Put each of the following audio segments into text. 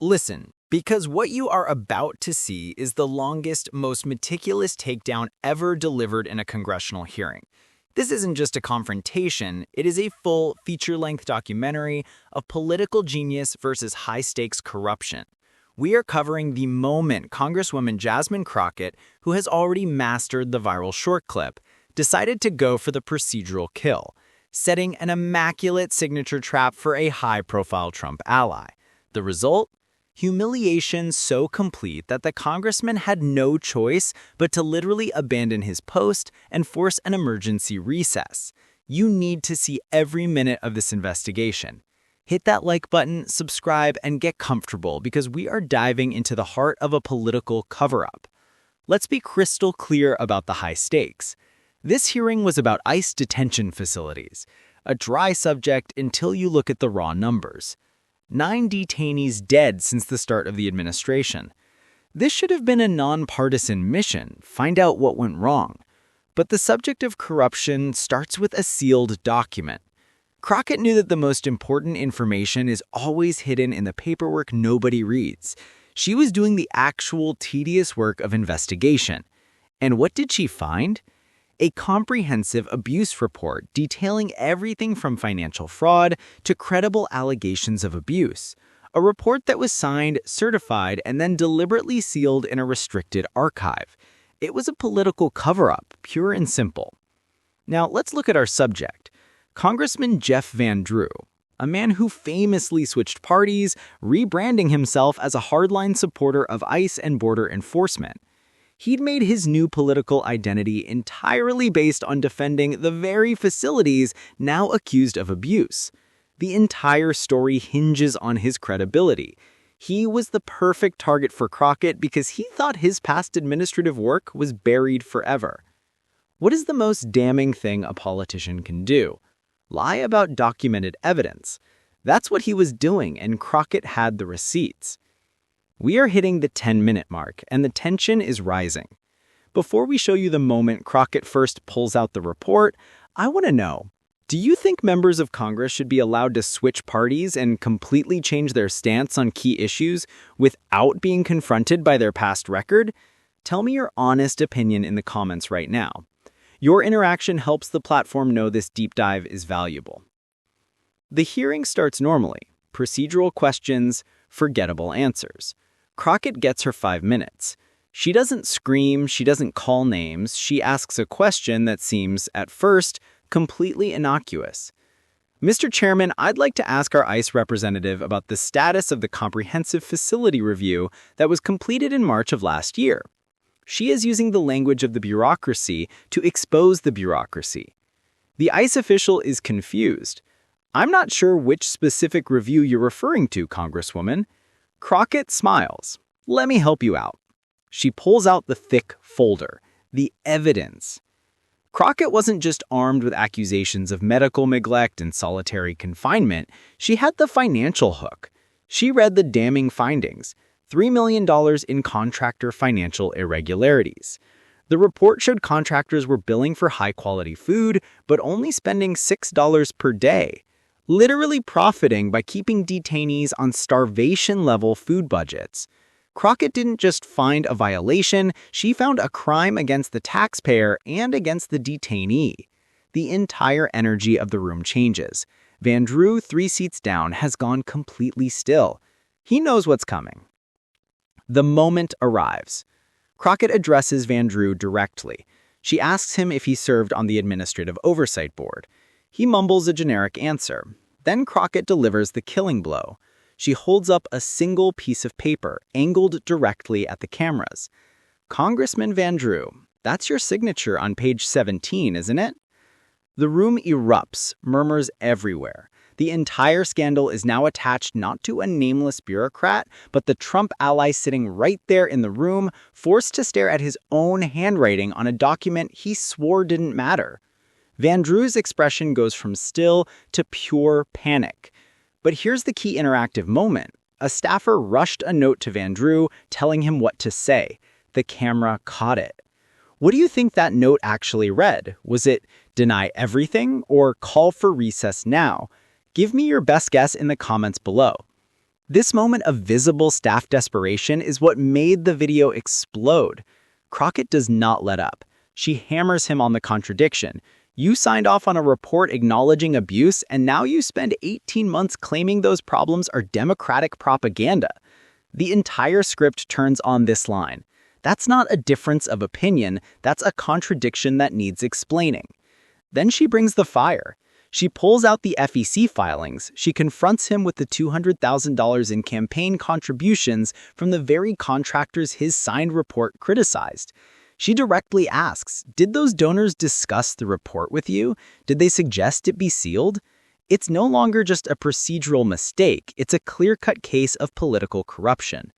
Listen, because what you are about to see is the longest, most meticulous takedown ever delivered in a congressional hearing. This isn't just a confrontation, it is a full, feature-length documentary of political genius versus high-stakes corruption. We are covering the moment Congresswoman Jasmine Crockett, who has already mastered the viral short clip, decided to go for the procedural kill, setting an immaculate signature trap for a high-profile Trump ally. The result? Humiliation so complete that the congressman had no choice but to literally abandon his post and force an emergency recess. You need to see every minute of this investigation. Hit that like button, subscribe, and get comfortable because we are diving into the heart of a political cover-up. Let's be crystal clear about the high stakes. This hearing was about ICE detention facilities, a dry subject until you look at the raw numbers. 9 detainees dead since the start of the administration. This should have been a nonpartisan mission, find out what went wrong. But the subject of corruption starts with a sealed document. Crockett knew that the most important information is always hidden in the paperwork nobody reads. She was doing the actual tedious work of investigation. And what did she find? A comprehensive abuse report detailing everything from financial fraud to credible allegations of abuse. A report that was signed, certified, and then deliberately sealed in a restricted archive. It was a political cover-up, pure and simple. Now, let's look at our subject. Congressman Jeff Van Drew, a man who famously switched parties, rebranding himself as a hardline supporter of ICE and border enforcement. He'd made his new political identity entirely based on defending the very facilities now accused of abuse. The entire story hinges on his credibility. He was the perfect target for Crockett because he thought his past administrative work was buried forever. What is the most damning thing a politician can do? Lie about documented evidence. That's what he was doing, and Crockett had the receipts. We are hitting the 10-minute mark, and the tension is rising. Before we show you the moment Crockett first pulls out the report, I want to know, do you think members of Congress should be allowed to switch parties and completely change their stance on key issues without being confronted by their past record? Tell me your honest opinion in the comments right now. Your interaction helps the platform know this deep dive is valuable. The hearing starts normally. Procedural questions, forgettable answers. Crockett gets her 5 minutes. She doesn't scream, she doesn't call names, she asks a question that seems, at first, completely innocuous. Mr. Chairman, I'd like to ask our ICE representative about the status of the comprehensive facility review that was completed in March of last year. She is using the language of the bureaucracy to expose the bureaucracy. The ICE official is confused. I'm not sure which specific review you're referring to, Congresswoman. Crockett smiles. Let me help you out. She pulls out the thick folder, the evidence. Crockett wasn't just armed with accusations of medical neglect and solitary confinement. She had the financial hook. She read the damning findings. $3 million in contractor financial irregularities. The report showed contractors were billing for high-quality food, but only spending $6 per day. Literally profiting by keeping detainees on starvation-level food budgets. Crockett didn't just find a violation, she found a crime against the taxpayer and against the detainee. The entire energy of the room changes. Van Drew, 3 seats down, has gone completely still. He knows what's coming. The moment arrives. Crockett addresses Van Drew directly. She asks him if he served on the Administrative Oversight Board. He mumbles a generic answer. Then Crockett delivers the killing blow. She holds up a single piece of paper, angled directly at the cameras. Congressman Van Drew, that's your signature on page 17, isn't it? The room erupts, murmurs everywhere. The entire scandal is now attached not to a nameless bureaucrat, but the Trump ally sitting right there in the room, forced to stare at his own handwriting on a document he swore didn't matter. Van Drew's expression goes from still to pure panic. But here's the key interactive moment. A staffer rushed a note to Van Drew telling him what to say. The camera caught it. What do you think that note actually read? Was it deny everything or call for recess now? Give me your best guess in the comments below. This moment of visible staff desperation is what made the video explode. Crockett does not let up. She hammers him on the contradiction. You signed off on a report acknowledging abuse, and now you spend 18 months claiming those problems are Democratic propaganda. The entire script turns on this line. That's not a difference of opinion, that's a contradiction that needs explaining. Then she brings the fire. She pulls out the FEC filings. She confronts him with the $200,000 in campaign contributions from the very contractors his signed report criticized. She directly asks, did those donors discuss the report with you? Did they suggest it be sealed? It's no longer just a procedural mistake, it's a clear-cut case of political corruption.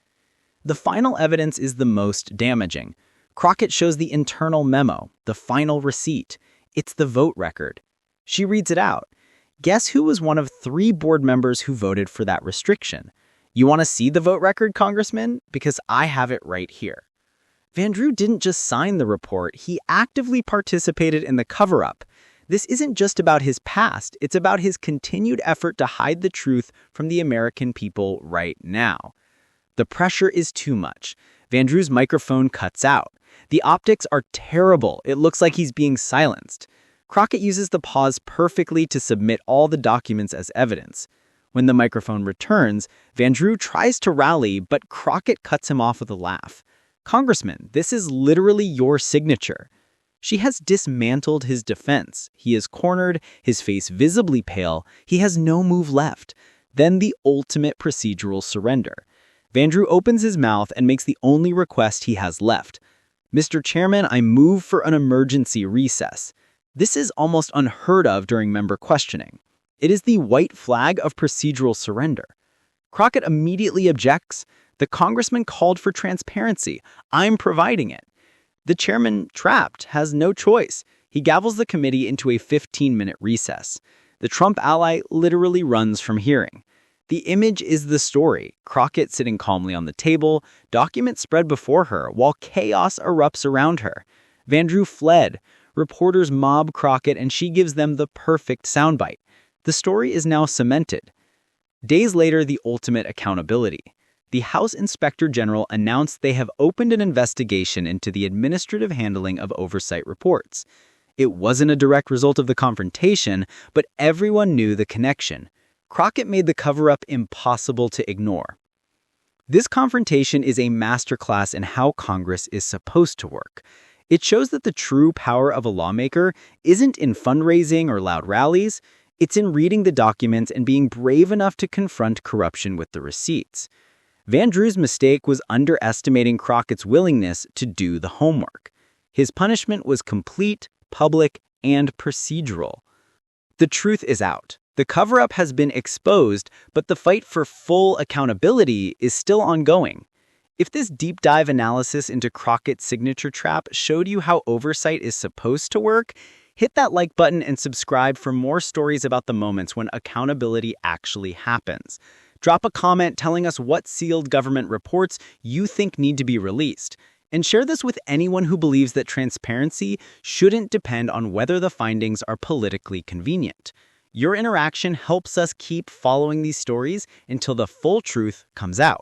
The final evidence is the most damaging. Crockett shows the internal memo, the final receipt. It's the vote record. She reads it out. Guess who was one of 3 board members who voted for that restriction? You want to see the vote record, Congressman? Because I have it right here. Van Drew didn't just sign the report, he actively participated in the cover-up. This isn't just about his past, it's about his continued effort to hide the truth from the American people right now. The pressure is too much. Van Drew's microphone cuts out. The optics are terrible. It looks like he's being silenced. Crockett uses the pause perfectly to submit all the documents as evidence. When the microphone returns, Van Drew tries to rally, but Crockett cuts him off with a laugh. Congressman, this is literally your signature. She has dismantled his defense. He is cornered, his face visibly pale. He has no move left. Then the ultimate procedural surrender. Van Drew opens his mouth and makes the only request he has left. Mr. Chairman, I move for an emergency recess. This is almost unheard of during member questioning. It is the white flag of procedural surrender. Crockett immediately objects. The congressman called for transparency. I'm providing it. The chairman, trapped, has no choice. He gavels the committee into a 15-minute recess. The Trump ally literally runs from hearing. The image is the story. Crockett sitting calmly on the table, documents spread before her, while chaos erupts around her. Van Drew fled. Reporters mob Crockett, and she gives them the perfect soundbite. The story is now cemented. Days later, the ultimate accountability. The House Inspector General announced they have opened an investigation into the administrative handling of oversight reports. It wasn't a direct result of the confrontation, but everyone knew the connection. Crockett made the cover-up impossible to ignore. This confrontation is a masterclass in how Congress is supposed to work. It shows that the true power of a lawmaker isn't in fundraising or loud rallies. It's in reading the documents and being brave enough to confront corruption with the receipts. Van Drew's mistake was underestimating Crockett's willingness to do the homework. His punishment was complete, public, and procedural. The truth is out. The cover-up has been exposed, but the fight for full accountability is still ongoing. If this deep dive analysis into Crockett's signature trap showed you how oversight is supposed to work, hit that like button and subscribe for more stories about the moments when accountability actually happens. Drop a comment telling us what sealed government reports you think need to be released. And share this with anyone who believes that transparency shouldn't depend on whether the findings are politically convenient. Your interaction helps us keep following these stories until the full truth comes out.